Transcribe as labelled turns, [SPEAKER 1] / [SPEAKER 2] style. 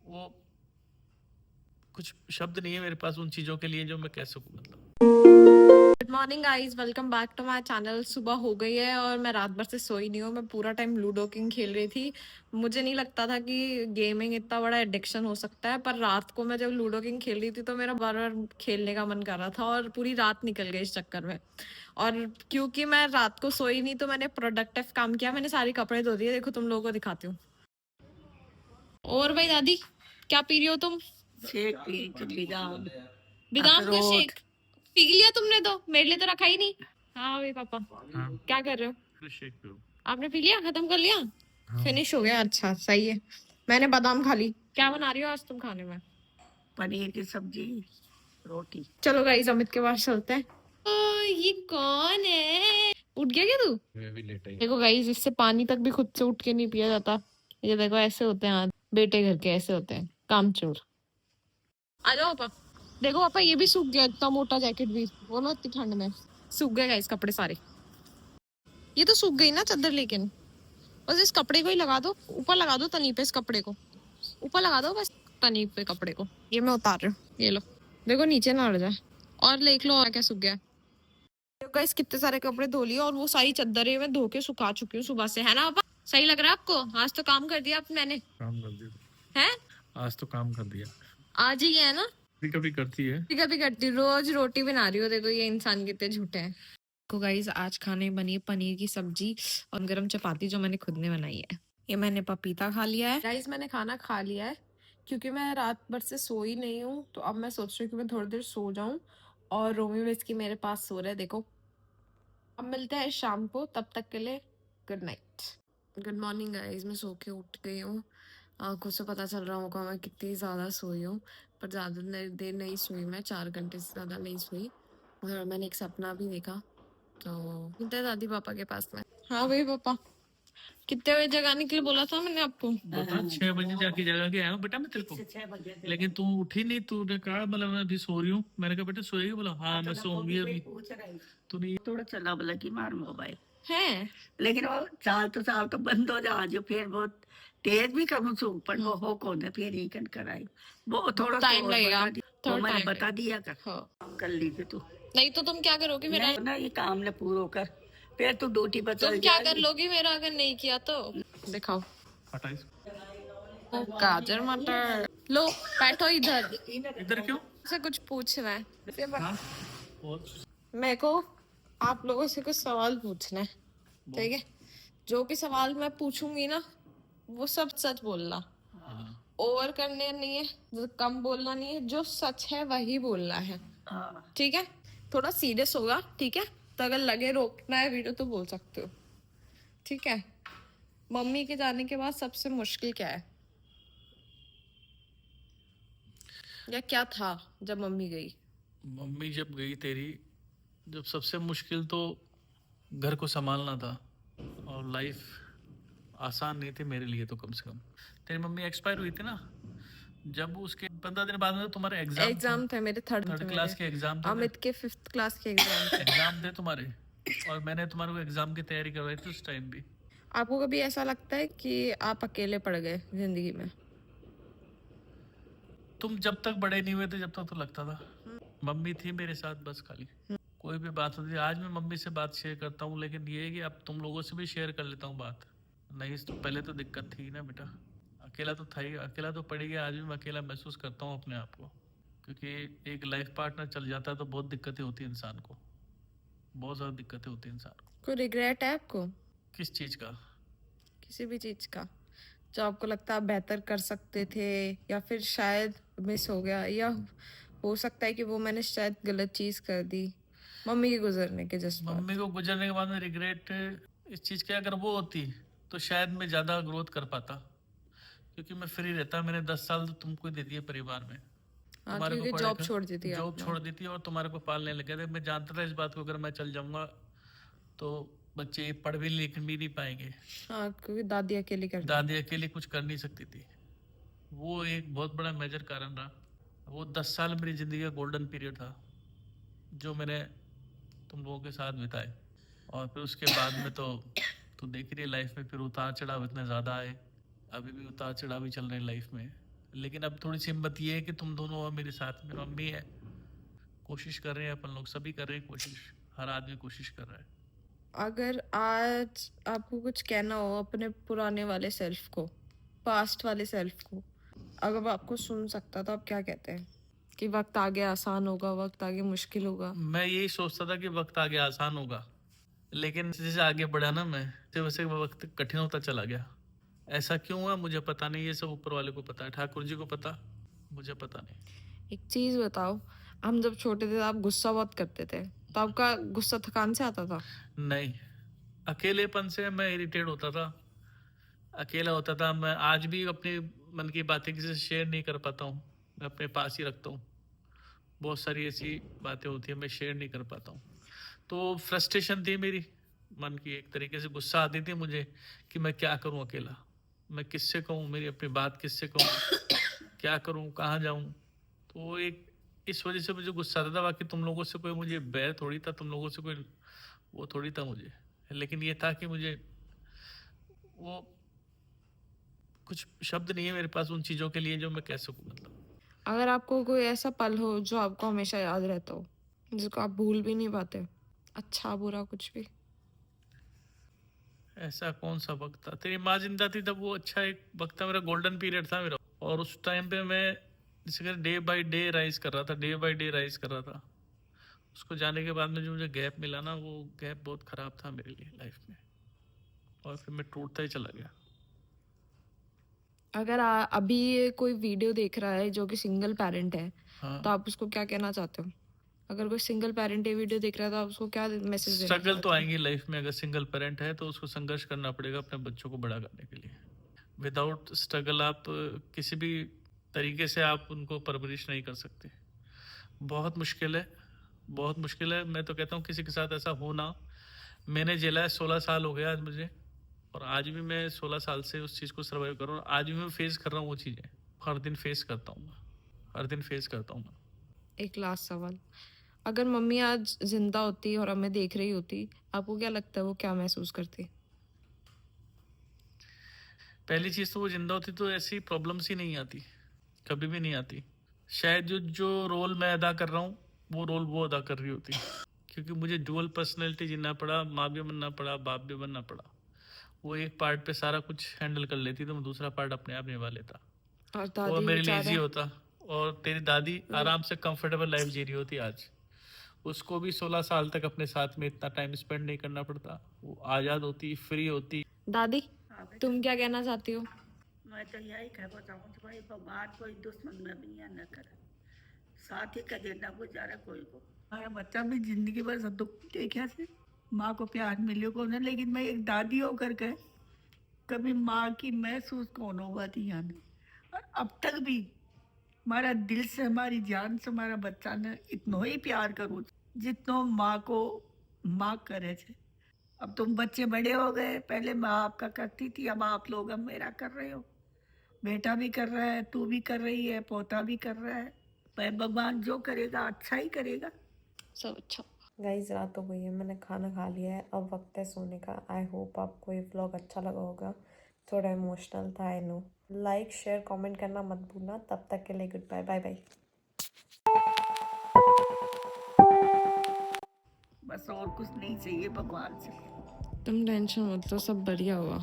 [SPEAKER 1] वो कुछ शब्द नहीं है मेरे पास उन चीजों के लिए जो मैं कह सकूं। मतलब
[SPEAKER 2] good morning guys, welcome back to my channel. सुबह हो गई है और मैं रात भर से सोई नहीं हूँ। मैं पूरा टाइम लूडो किंग खेल रही थी। मुझे नहीं लगता था कि गेमिंग इतना बड़ा एडिक्शन हो सकता है, पर रात को मैं जब लूडो किंग खेल रही थी तो मेरा बार बार खेलने का मन कर रहा था और पूरी रात निकल गई इस चक्कर में। और क्योंकि मैं रात को सोई नहीं तो मैंने प्रोडक्टिव काम किया। मैंने सारे कपड़े धो दिए। देखो तुम लोगों को दिखाती हूँ। और भाई दादी, क्या पी रही हो तुम?
[SPEAKER 3] शेक पी बादाम
[SPEAKER 2] बादाम का
[SPEAKER 3] अखरोट।
[SPEAKER 2] शेक पी लिया तुमने? तो मेरे लिए तो रखा ही नहीं। हाँ भाई पापा,
[SPEAKER 1] हाँ,
[SPEAKER 2] क्या कर रहे हो?
[SPEAKER 1] फिर शेक पियो।
[SPEAKER 2] आपने पी लिया, खत्म कर लिया?
[SPEAKER 1] हाँ,
[SPEAKER 2] फिनिश हो गया, अच्छा सही है। मैंने बादाम खा ली। क्या बना रही हो आज तुम खाने में?
[SPEAKER 3] पनीर की सब्जी, रोटी।
[SPEAKER 2] चलो गाइस, अमित के पास चलते हैं। ओ, ये कौन है? उठ गया क्या तू?
[SPEAKER 1] मैं भी लेटा ही।
[SPEAKER 2] देखो गाइस, इससे पानी तक भी खुद से उठ के नहीं पिया जाता। ये देखो, ऐसे होते हैं आज बेटे घर के, ऐसे होते हैं कामचोर। आ जाओ पापा। देखो पापा, ये भी सूख गया, इतना मोटा जैकेट भी, वो ना इतनी ठंड में सूख गए गाइस कपड़े सारे। ये तो सूख गई ना चादर, लेकिन बस इस कपड़े को ही लगा दो, ऊपर लगा दो तनी पे, इस कपड़े को ऊपर लगा दो बस, तनी पे कपड़े को। ये मैं उतार रही हूँ, ये लो। देखो नीचे ना अड़ जाए। और देख लो और क्या सूख गया। गाइस कितने सारे कपड़े धो लिए और वो सारी चादरें मैं धो के सुखा चुकी हूँ सुबह से, है ना पापा? सही लग रहा है आपको? आज तो काम कर दिया मैंने।
[SPEAKER 1] काम कर दिया
[SPEAKER 2] है?
[SPEAKER 1] आज तो काम कर दिया।
[SPEAKER 2] आज ही है ना?
[SPEAKER 1] कभी कभी करती है।
[SPEAKER 2] कभी कभी करती हूँ, रोज रोटी बना रही हो। देखो ये इंसान कितने झूठे हैं। को गाइस, आज खाने में बनी है पनीर की सब्जी और गरम चपाती जो मैंने खुद ने बनाई है। ये मैंने पपीता खा लिया है गाइस, मैंने खाना खा लिया है। क्योंकि मैं रात भर से सोई नहीं हूँ तो अब मैं सोच रही हूँ कि मैं थोड़ी देर सो जाऊं। और रोमी विस्की मेरे पास सो रहे हैं, देखो। अब मिलते हैं शाम को, तब तक के लिए good night. Good morning guys, मैं सो के उठ गई हूँ। आंखों से पता चल रहा होगा मैं कितनी ज़्यादा सोई हूँ, पर ज़्यादा देर नहीं सोई। मैं 4 घंटे से ज़्यादा नहीं सोई। और मैंने एक सपना भी देखा। तो मिलते हैं दादी पापा के पास में। हाँ भाई पापा, कितने बजे जगाने के लिए बोला था मैंने आपको?
[SPEAKER 1] बता 6 बजे जाके जगह के आया हूँ बेटा मैं तेरे को।
[SPEAKER 3] 6 बजे
[SPEAKER 1] लेकिन तू उठी नहीं, तूने कहा मतलब मैं अभी सो रही हूँ। मैंने कहा बेटा सोएगी? बोला हाँ मैं सोऊंगी अभी।
[SPEAKER 3] पूछ रही
[SPEAKER 1] तूने
[SPEAKER 3] थोड़ा चला बोला कि मार मोबाइल,
[SPEAKER 2] है?
[SPEAKER 3] लेकिन वो चाल तो बंद हो जा जो फिर बहुत तेज भी करूँ सू पर वो हो कौन है फिर ही कर कराई वो थोड़ा सा
[SPEAKER 2] टाइम
[SPEAKER 3] और
[SPEAKER 2] लगेगा,
[SPEAKER 3] बता दी वो
[SPEAKER 2] थोड़ा
[SPEAKER 3] मैंने
[SPEAKER 2] टाइम
[SPEAKER 3] बता दिया कर
[SPEAKER 2] हाँ।
[SPEAKER 3] कर लीजिए तू
[SPEAKER 2] नहीं तो तुम क्या करोगी मेरा?
[SPEAKER 3] नहीं ना ये काम ने पूरा कर फिर तू ड्यूटी पर
[SPEAKER 2] तुम
[SPEAKER 3] चल
[SPEAKER 2] क्या कर
[SPEAKER 3] जाएगी।
[SPEAKER 2] लोगी मेरा अगर नहीं किया तो? दिखाओ।
[SPEAKER 1] हटा इसको।
[SPEAKER 2] ओ, गाजर मटर लो, बैठो इधर।
[SPEAKER 1] इधर क्यों?
[SPEAKER 2] से कुछ पूछना है
[SPEAKER 1] हाँ और
[SPEAKER 2] मेरे को। आप लोगों से कुछ सवाल पूछना है, ठीक है? जो भी सवाल मैं पूछूंगी ना, वो सब सच बोलना। ओवर करने नहीं है, कम बोलना नहीं है, जो सच है वही बोलना है,
[SPEAKER 3] हाँ
[SPEAKER 2] ठीक है? थोड़ा सीरियस होगा, ठीक है? तो अगर लगे रोकना है वीडियो तो बोल सकते हो, ठीक है? मम्मी के जाने के बाद सबसे मुश्किल क्या है, या क्या था जब मम्मी गई?
[SPEAKER 1] मम्मी जब गई तेरी, जब सबसे मुश्किल तो घर को संभालना था। और लाइफ आसान नहीं थी मेरे लिए तो। कम से कम तेरी मम्मी एक्सपायर हुई थी ना, जब उसके 15 दिन बाद में तो तुम्हारे एग्जाम था।
[SPEAKER 2] एग्जाम थे मेरे, थर्ड थे
[SPEAKER 1] क्लास
[SPEAKER 2] मेरे।
[SPEAKER 1] के एग्जाम थे
[SPEAKER 2] अमित के 5th क्लास के एग्जाम थे।
[SPEAKER 1] एग्जाम थे तुम्हारे। और मैंने तुम्हारे को एग्जाम की तैयारी करवाई थी उस टाइम भी।
[SPEAKER 2] आपको कभी ऐसा लगता है कि आप अकेले पड़ गए जिंदगी में?
[SPEAKER 1] तुम जब तक बड़े नहीं हुए थे जब तक तो लगता था मम्मी थी मेरे साथ बस खाली। कोई भी बात होती है, आज मैं मम्मी से बात शेयर करता हूँ, लेकिन ये है कि अब तुम लोगों से भी शेयर कर लेता हूँ बात। नहीं तो पहले तो दिक्कत थी ना बेटा, अकेला तो था ही, अकेला तो पड़ गया। आज भी मैं अकेला महसूस करता हूँ अपने आप को, क्योंकि एक लाइफ पार्टनर चल जाता है तो बहुत दिक्कतें होती है इंसान को, बहुत ज़्यादा दिक्कतें होती है इंसान को।
[SPEAKER 2] कोई रिग्रेट है आपको
[SPEAKER 1] किस चीज़ का?
[SPEAKER 2] किसी भी चीज का, जो आपको लगता है आप बेहतर कर सकते थे, या फिर शायद मिस हो गया, या हो सकता है कि वो मैंने शायद गलत चीज कर दी मम्मी के गुजरने के जस्ट बाद?
[SPEAKER 1] मम्मी को गुजरने के बाद में रिग्रेट इस चीज़ की, अगर वो होती तो शायद मैं ज़्यादा ग्रोथ कर पाता, क्योंकि मैं फ्री रहता। मैंने 10 साल तो तुमको दे दिए परिवार में।
[SPEAKER 2] हाँ,
[SPEAKER 1] तुम्हारे को
[SPEAKER 2] क्योंकि
[SPEAKER 1] पढ़े
[SPEAKER 2] जॉब छोड़ दी थी
[SPEAKER 1] जॉब
[SPEAKER 2] आपने।
[SPEAKER 1] छोड़ दी थी और तुम्हारे को पालने लगे थे। मैं जानता था इस बात को, अगर मैं चल जाऊंगा तो बच्चे पढ़ भी लिख भी नहीं पाएंगे।
[SPEAKER 2] हाँ, क्योंकि दादी अकेली कर
[SPEAKER 1] दादी अकेली कुछ कर नहीं सकती थी। वो एक बहुत बड़ा मेजर कारण रहा। वो 10 साल मेरी ज़िंदगी का गोल्डन पीरियड था जो मैंने तुम लोगों के साथ बिताए। और फिर उसके बाद में तो तू देख रही है लाइफ में फिर उतार चढ़ाव इतने ज़्यादा आए। अभी भी उतार चढ़ाव ही चल रहे हैं लाइफ में, लेकिन अब थोड़ी सी हिम्मत ये है कि तुम दोनों हो मेरे साथ में, मम्मी है, कोशिश कर रहे हैं, अपन लोग सभी कर रहे हैं कोशिश, हर आदमी कोशिश कर रहा है।
[SPEAKER 2] अगर आज आपको कुछ कहना हो अपने पुराने वाले सेल्फ को, पास्ट वाले सेल्फ को, अगर वो आपको सुन सकता तो आप क्या कहते हैं? कि वक्त आगे आसान होगा, वक्त आगे मुश्किल होगा?
[SPEAKER 1] मैं यही सोचता था कि वक्त आगे आसान होगा, लेकिन जैसे आगे बढ़ा ना मैं, वैसे वैसे वक्त कठिन होता चला गया। ऐसा क्यों हुआ मुझे पता नहीं, ये सब ऊपर वाले को पता है, ठाकुर जी को पता, मुझे पता नहीं।
[SPEAKER 2] एक चीज बताओ, हम जब छोटे थे आप गुस्सा बहुत करते थे, तो आपका गुस्सा थकान से आता था?
[SPEAKER 1] नहीं, अकेलेपन से मैं इरिटेट होता था, अकेला होता था। मैं आज भी अपनी मन की बातें किसी से शेयर नहीं कर पाता हूँ, मैं अपने पास ही रखता हूँ। बहुत सारी ऐसी बातें होती है मैं शेयर नहीं कर पाता हूँ। तो फ्रस्ट्रेशन थी मेरी मन की, एक तरीके से गुस्सा आती थी मुझे कि मैं क्या करूँ अकेला, मैं किससे कहूँ मेरी अपनी बात, किससे कहूँ, क्या करूँ, कहाँ जाऊँ। तो एक इस वजह से मुझे गुस्सा आता था। बाकी तुम लोगों से कोई मुझे बैर थोड़ी था, तुम लोगों से कोई वो थोड़ी था मुझे, लेकिन ये था कि मुझे वो कुछ शब्द नहीं है मेरे पास उन चीज़ों के लिए जो मैं कह सकूँ। मतलब
[SPEAKER 2] अगर आपको कोई ऐसा पल हो जो आपको हमेशा याद रहता हो, जिसको आप भूल भी नहीं पाते, अच्छा बुरा कुछ भी?
[SPEAKER 1] ऐसा कौन सा वक्त था, तेरी माँ जिंदा थी तब वो अच्छा एक वक्त था, मेरा गोल्डन पीरियड था मेरा। और उस टाइम पे मैं जैसे डे बाय डे राइज कर रहा था, डे बाय डे राइज कर रहा था। उसको जाने के बाद में जो मुझे गैप मिला ना, वो गैप बहुत ख़राब था मेरे लिए लाइफ में, और फिर मैं टूटता ही चला गया।
[SPEAKER 2] अगर अभी ये कोई वीडियो देख रहा है जो कि सिंगल पेरेंट है, तो
[SPEAKER 1] हाँ,
[SPEAKER 2] आप उसको क्या कहना चाहते हो? अगर कोई सिंगल पेरेंट ये वीडियो देख रहा है तो आप उसको क्या मैसेज देना
[SPEAKER 1] स्ट्रगल तो
[SPEAKER 2] चाहते हो?
[SPEAKER 1] आएंगी लाइफ में। अगर सिंगल पेरेंट है तो उसको संघर्ष करना पड़ेगा अपने बच्चों को बड़ा करने के लिए। विदाउट स्ट्रगल आप किसी भी तरीके से आप उनको परवरिश नहीं कर सकते। बहुत मुश्किल है, बहुत मुश्किल है। मैं तो कहता हूँ किसी के साथ ऐसा हो ना। मैंने झेला है, 16 साल हो गया आज मुझे, और आज भी मैं 16 साल से उस चीज़ को सर्वाइव कर रहा हूँ। आज भी मैं फेस कर रहा हूँ वो चीज़ें, हर दिन फेस करता हूँ मैं, हर दिन फेस करता हूँ मैं।
[SPEAKER 2] एक लास्ट सवाल, अगर मम्मी आज जिंदा होती और हमें देख रही होती, आपको क्या लगता है वो क्या महसूस करती?
[SPEAKER 1] पहली चीज़ तो वो जिंदा होती तो ऐसी प्रॉब्लम्स ही नहीं आती, कभी भी नहीं आती। शायद जो जो रोल मैं अदा कर रहा हूँ वो रोल वो अदा कर रही होती, क्योंकि मुझे डुअल पर्सनैलिटी जीना पड़ा, माँ भी बनना पड़ा, बाप भी बनना पड़ा। वो एक पार्ट पे सारा कुछ हैंडल कर लेती तो मैं दूसरा पार्ट अपने आप निभा लेता,
[SPEAKER 2] और
[SPEAKER 1] और
[SPEAKER 2] दादी
[SPEAKER 1] मेरे लिए
[SPEAKER 2] बेचारे
[SPEAKER 1] ईजी होता। और तेरी दादी आराम से कंफर्टेबल लाइफ जी रही होती आज, उसको भी 16 साल तक अपने साथ में इतना टाइम स्पेंड नहीं करना पड़ता, वो आज़ाद होती, फ्री होती।
[SPEAKER 2] दादी,
[SPEAKER 3] हाँ बेटा,
[SPEAKER 2] तुम क्या कहना चाहती हो?
[SPEAKER 3] मैं तो यही कहना चाहूँ भाई भगवान कोई दुश्मन में भी या न करे, साथ ही का देना गुजारा कोई को। हमारा बच्चा भी जिंदगी भर सब दुख देखा से, माँ को प्यार मिले को ना, लेकिन मैं एक दादी होकर के कभी माँ की महसूस कौन हुआ थी यहाँ नहीं। और अब तक भी हमारा दिल से, हमारी जान से हमारा बच्चा ने इतना ही प्यार करूँ जितना माँ को माँ करे थे। अब तुम बच्चे बड़े हो गए, पहले माँ आपका करती थी, अब आप लोग अब मेरा कर रहे हो। बेटा भी कर रहा है, तू भी कर रही है, पोता भी कर रहा है। पर भगवान जो करेगा अच्छा ही करेगा।
[SPEAKER 2] सब अच्छा। गाइस, रात हो गई है, मैंने खाना खा लिया है, अब वक्त है सोने का। आई होप आपको ये व्लॉग अच्छा लगा होगा, थोड़ा इमोशनल था, I know. Like share comment करना मत भूलना। तब तक के लिए गुड बाय, बाय बाय।
[SPEAKER 3] बस और कुछ नहीं चाहिए भगवान से।
[SPEAKER 2] तुम टेंशन मत लो, सब बढ़िया होगा।